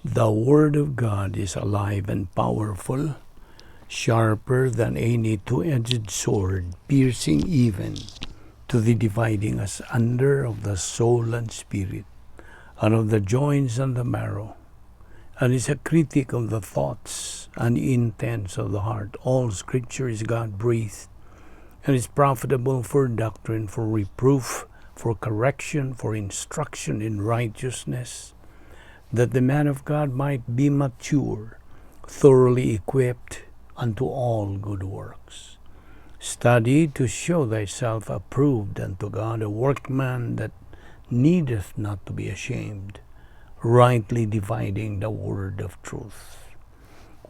The Word of God is alive and powerful, sharper than any two-edged sword, piercing even to the dividing asunder of the soul and spirit, and of the joints and the marrow, and is a critic of the thoughts and intents of the heart. All Scripture is God-breathed, and is profitable for doctrine, for reproof, for correction, for instruction in righteousness, that the man of God might be mature, thoroughly equipped unto all good works. Study to show thyself approved unto God, a workman that needeth not to be ashamed, rightly dividing the word of truth.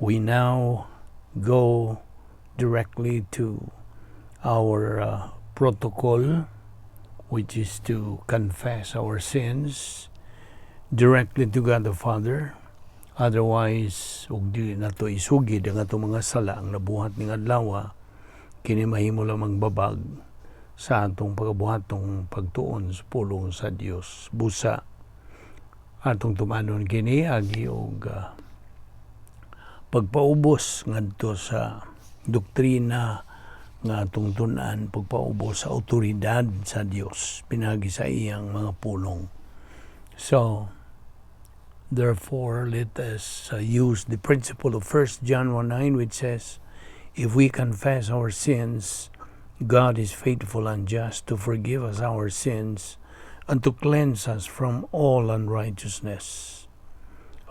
We now go directly to our protocol, which is to confess our sins directly to God the Father. Otherwise, ug dili nato isugid ang ato mga sala ang nabuhat ning adlaw, kini mahimo lamang babag sa atong pagabuhatong pagtuon sa pulong sa Dios. Busa atong tumanon kini agi og pagpaubos ngadto sa doktrina nga atong tun-an, pagpaubos sa awtoridad sa Dios pinagi sa iyang mga pulong. So, therefore, let us use the principle of 1 John 1:9, which says, if we confess our sins, God is faithful and just to forgive us our sins and to cleanse us from all unrighteousness.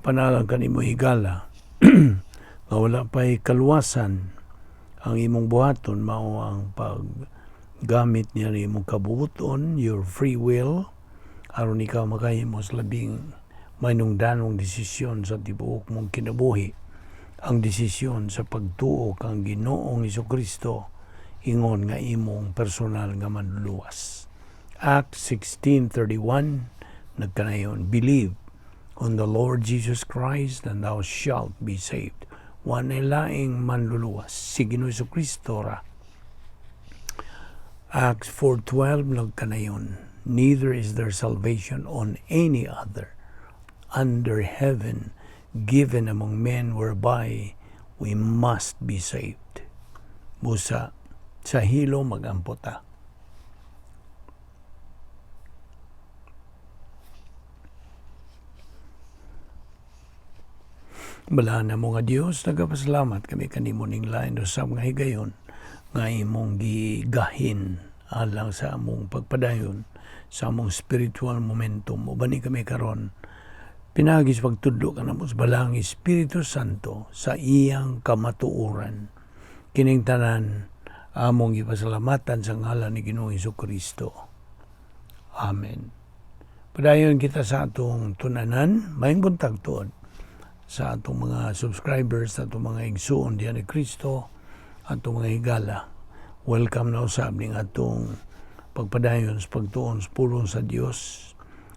Kapanalang kanimo higala, nga wala pa'y kalwasan ang imong buhaton, mao ang paggamit niya ni imong kabubuton, your free will, aron ikaw makahimos labing mainungdanong desisyon sa tibuok mong kinabuhi, ang desisyon sa pagtuo kang Ginoong Jesucristo, ingon nga imong personal nga manluluwas. Acts 16:31 nagkanayon, believe on the Lord Jesus Christ and thou shalt be saved. Wanay laing manluluwas si Ginoong Jesucristo ra. Acts 4:12 nagkanayon, neither is there salvation on any other under heaven given among men whereby we must be saved. Busa sa hilo magamputa. Bala na mo nga Dios, nagapasalamat kami kanimo ning lain usab nga higayon nga imong gigahin alang sa among pagpadayon sa among spiritual momentum. Ubani kami karon pinagis pagtudlo ka na mo sa balang Espiritu Santo sa iyang kamatuoran. Kining tanan among ipasalamatan sa ngalan ni Ginoong Jesucristo. Amen. Padayon kita sa atong tunanan, maayong buntag tuod sa atong mga subscribers, atong mga igsuon diyan ni Kristo, atong mga higala. Welcome na usab ning atong pagpadayon sa pagtuon sa pulong sa Dios.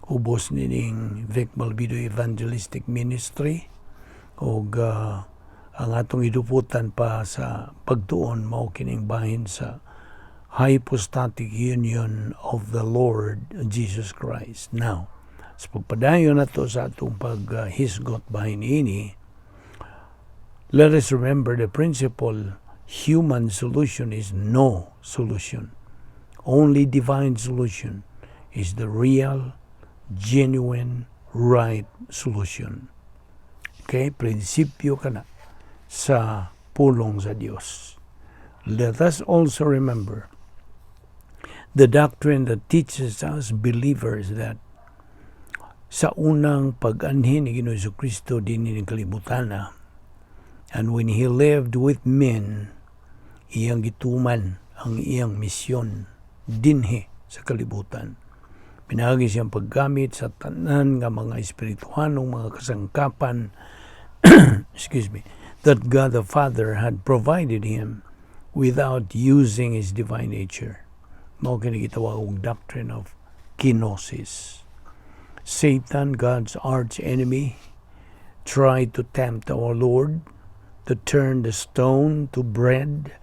Ubos nining Vic Balbido Evangelistic Ministry og ang atong iduputan pa sa pagtuon mao kining bahin sa Hypostatic Union of the Lord Jesus Christ. Now, sa pagpadayon nato sa atong paghisgot bahin ini, let us remember the principle: human solution is no solution. Only divine solution is the real, genuine, right solution. Okay? Prinsipyo ka na sa pulong sa Dios. Let us also remember the doctrine that teaches us believers that sa unang pag-anhin ni Ginoong Jesucristo din ni kalibutan na, and when He lived with men, iyang gituman ang iyang misyon dinhi sa kalibutan. Pinagi siyang paggamit sa tanan nga mga espirituhanong mga kasangkapan excuse me, that God the Father had provided him without using his divine nature. Mao kini gitawag og doctrine of kenosis. Satan, God's arch enemy, tried to tempt our Lord to turn the stone to bread.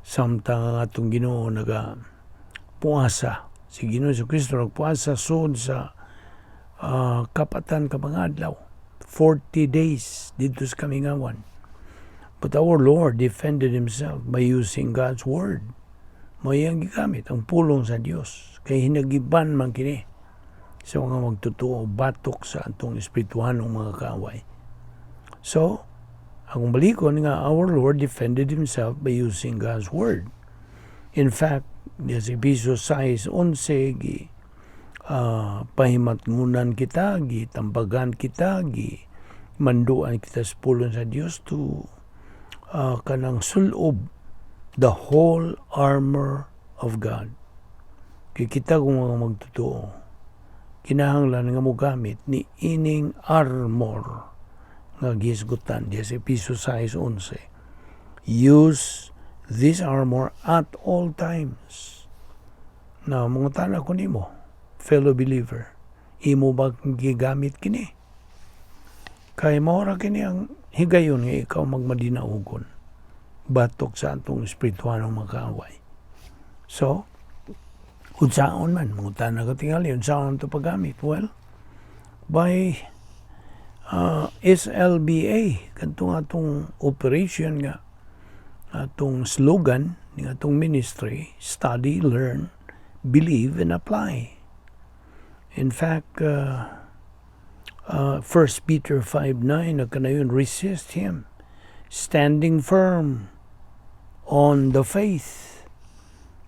Samtang atong Ginoo naga puasa, si Ginoong Jesucristo nagpuasa sud sa kapatan ka mga adlaw, 40 days dito sa kamingawan. But our Lord defended Himself by using God's Word. Mayang gigamit ang pulong sa Dios kay hinagiban man kini sa mga magtutuo batok sa atong espirituhanong mga kaaway. So, akong balikon nga our Lord defended Himself by using God's Word. In fact, sa Episo 6:11 pahimatngunan kita, tambagan kita, manduan kita sa pulong sa Dios to kanang sulob the whole armor of God. Kaya kita kung mga magtutuo, kinahanglan nga mo gamit ni ining armor nga gisgutan diya sa Episo 6:11. Use this armor at all times. Na mga tana ko nimo, fellow believer, imo ba gigamit kini? Kay maura kini ang higayon nga ikaw magmadinaugon batok sa atong espirituhanong makaaway. So, unsaon man, mga tana ko tingali, unsaon ito paggamit? Well, by SLBA, kantong atong operation nga, atong slogan, ng atong ministry, study, learn, believe, and apply. In fact, 1 Peter 5:9, nagkanayon, resist him, standing firm on the faith,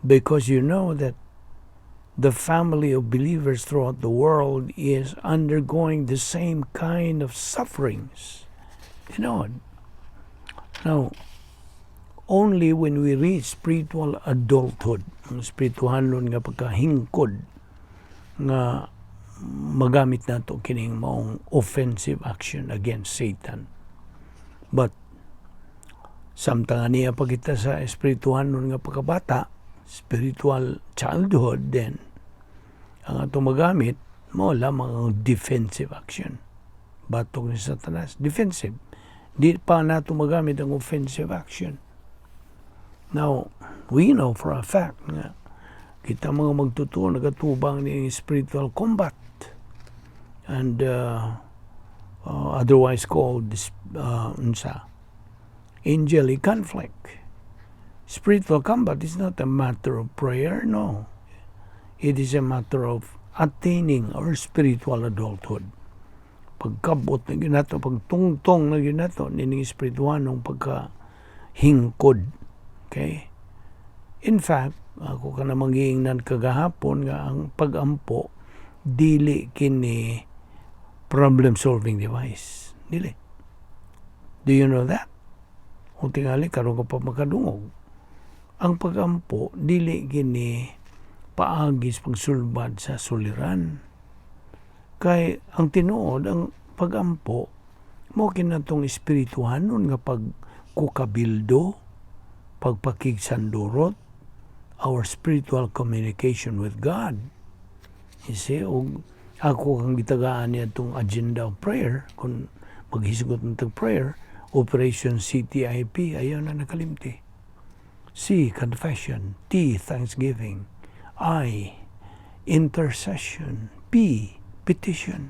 because you know that the family of believers throughout the world is undergoing the same kind of sufferings. You know, now, only when we reach spiritual adulthood, ang spirituhanon nga pagkahingkod, nga magamit nato kining maong offensive action against Satan. But samtang niya pa kita sa espirituhanon nga pagkabata, spiritual childhood, then ang ato magamit mo lamang ang defensive action. Batok ni Satanas, defensive. Di pa nato magamit ang offensive action. Now, we know for a fact nga kita mga magtutuo nagatubang ni spiritual combat, and otherwise called angelic conflict. Spiritual combat is not a matter of prayer, no. It is a matter of attaining our spiritual adulthood. Pagkabot na ginato, pagtungtong na ginato, nining espirituanong pagkahingkod. Okay? In fact, ako ka na magigingnan kagahapon nga ang pagampo dili kini problem-solving device. Dili. Do you know that? O tingali, karon ka pa makadungog. Ang pagampo, dili kini paagis pagsulbad sa suliran. Kay ang tinuod, ang pagampo, mo kinatong espirituhanon nga pagkukabildo, pagpakigsandurot, our spiritual communication with God. You see, ako kang gitagaan niya itong agenda of prayer, kung maghisgot ng prayer, Operation CTIP, ayaw na nakalimti. C, confession. T, thanksgiving. I, intercession. P, petition.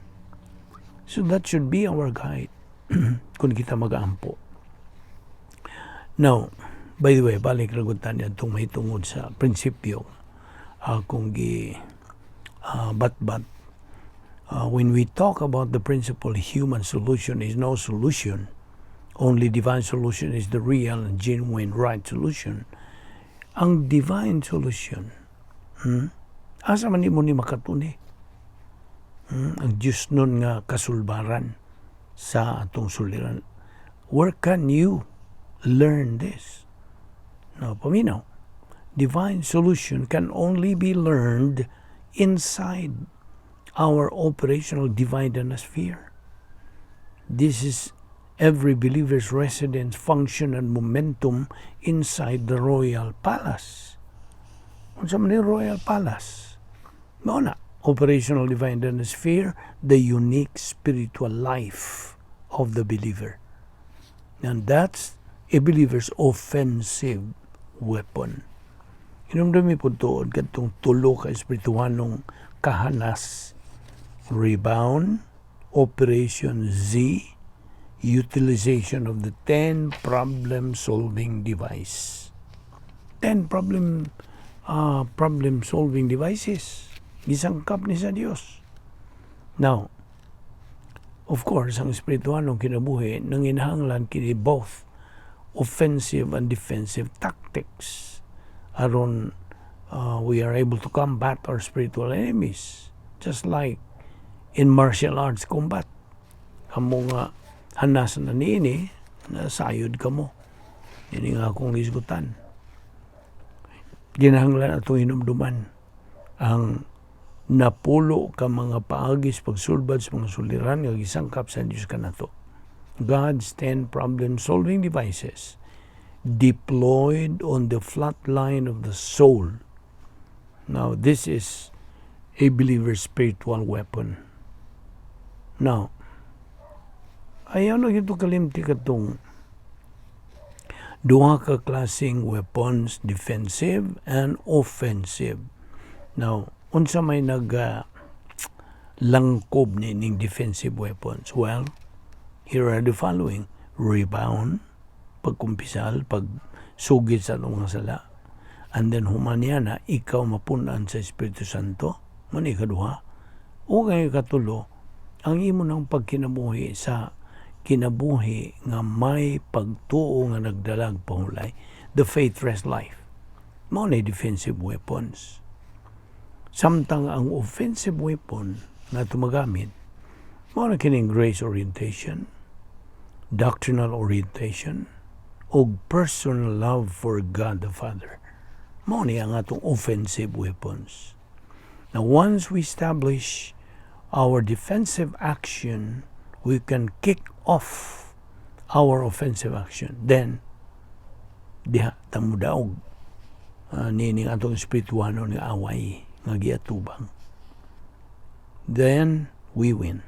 So that should be our guide kung kita mag-aampo. Now, by the way, balik ragutan niya itong may tungod sa prinsipyo kung bat-bat. When we talk about the principle, human solution is no solution. Only divine solution is the real and genuine right solution. Ang divine solution, asa man mo ni makatuni? Ang Diyos nun nga kasulbaran sa atong suliran. Where can you learn this? Now, paminaw, divine solution can only be learned inside our operational divine sphere. This is every believer's residence, function, and momentum inside the royal palace. Unsa man ni royal palace? Mao na, operational divine sphere, the unique spiritual life of the believer. And that's a believer's offensive weapon. Inumdumi po tuod katong tulo ka espirituhanong kahanas, rebound, Operation Z, utilization of the 10 problem-solving device. 10 problem-solving devices. Gisangkap ni sa Dios. Now, of course, ang espiritualong kinabuhi nanginahanglan kini both offensive and defensive tactics aron we are able to combat our spiritual enemies, just like in martial arts combat. Amo nga hanas na niini, nasayod ka mo. Yun nga akong isgutan. Ginahanglan atong hinumduman ang napulo ka mga paagis pagsulbad sa mga suliran nga gisangkap sa Dios kanato. God's 10 problem-solving devices deployed on the flat line of the soul. Now, this is a believer's spiritual weapon. Now, ayaw na ito kalimti katong duha ka klaseng weapons, defensive and offensive. Now, unsa may langkob ning defensive weapons? Well, here are the following: rebound, pagkumpisal, pagsugid sa atong mga sala. And then humaniana, ikaw mapunan sa Espiritu Santo, mani kaduha. O kay katulo, ang imo ng pagkinabuhi sa kinabuhi nga may pagtuo nga nagdalag pahulay, the faith rest life. Mao na defensive weapons. Samtang ang offensive weapon na tumagamit, mao na kining grace orientation, doctrinal orientation, o personal love for God the Father. Mao ni ang atong offensive weapons. Now, once we establish our defensive action, we can kick off our offensive action. Then, diha tamudaog nining atong espirituano nga away nga giatubang. Then, we win.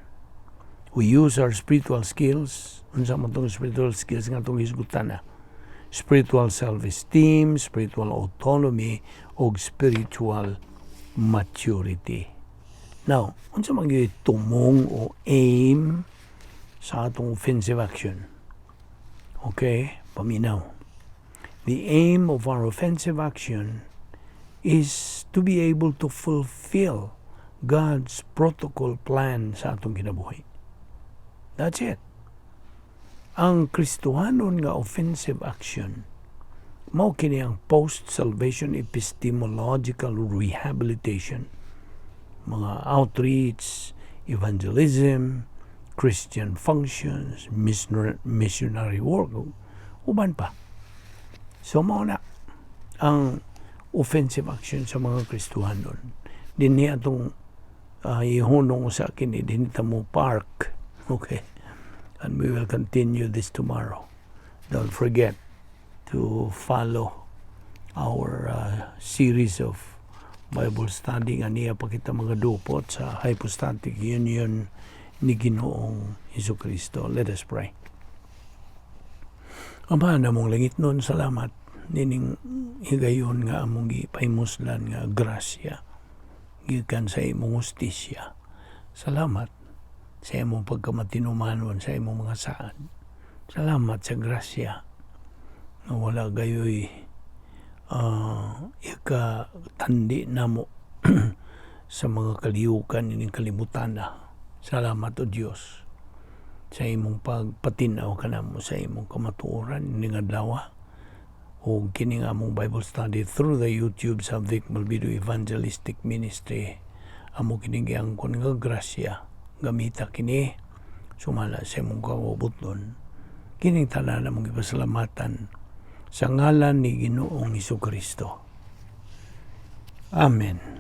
We use our spiritual skills. Unsa man tong spiritual skills nga atong hisgutan na? Spiritual self-esteem, spiritual autonomy, o spiritual maturity. Now, unsa man gyud tumong o aim sa atong offensive action? Okay, paminaw. The aim of our offensive action is to be able to fulfill God's protocol plan sa atong kinabuhi. That's it. Ang Kristohanon nga offensive action, mao kini ang post-salvation epistemological rehabilitation, mga outreach, evangelism, Christian functions, missionary work, uban pa. So mao na ang offensive action sa mga Kristohanon. Dinhi atong ihunong sa akin, dinhi ta mo park. Okay. And we will continue this tomorrow. Don't forget to follow our series of Bible study nga niya pa kita mga dupot sa Hypostatic Union ni Ginoong Jesucristo. Let us pray. Ama namong langit nun, salamat nining higayon nga among ipaimuslan nga grasya gikan sa imong hustisya. Salamat sa imong pagkamatinumanon sa imong mga saad. Salamat sa grasya na wala gayoy ikatandi namo sa mga kaliyukan ining kalibutan na. Salamat o Diyos sa imong pagpatinaw kanamo sa imong kamatuoran ining adlaw o kining among Bible study through the YouTube subject Balbido Evangelistic Ministry. Amo kining giangkon nga grasya, gamita kini sumala sa imong kabubuton. Kining tanan namong ipasalamatan sa ngalan ni Ginoong Jesucristo. Amen.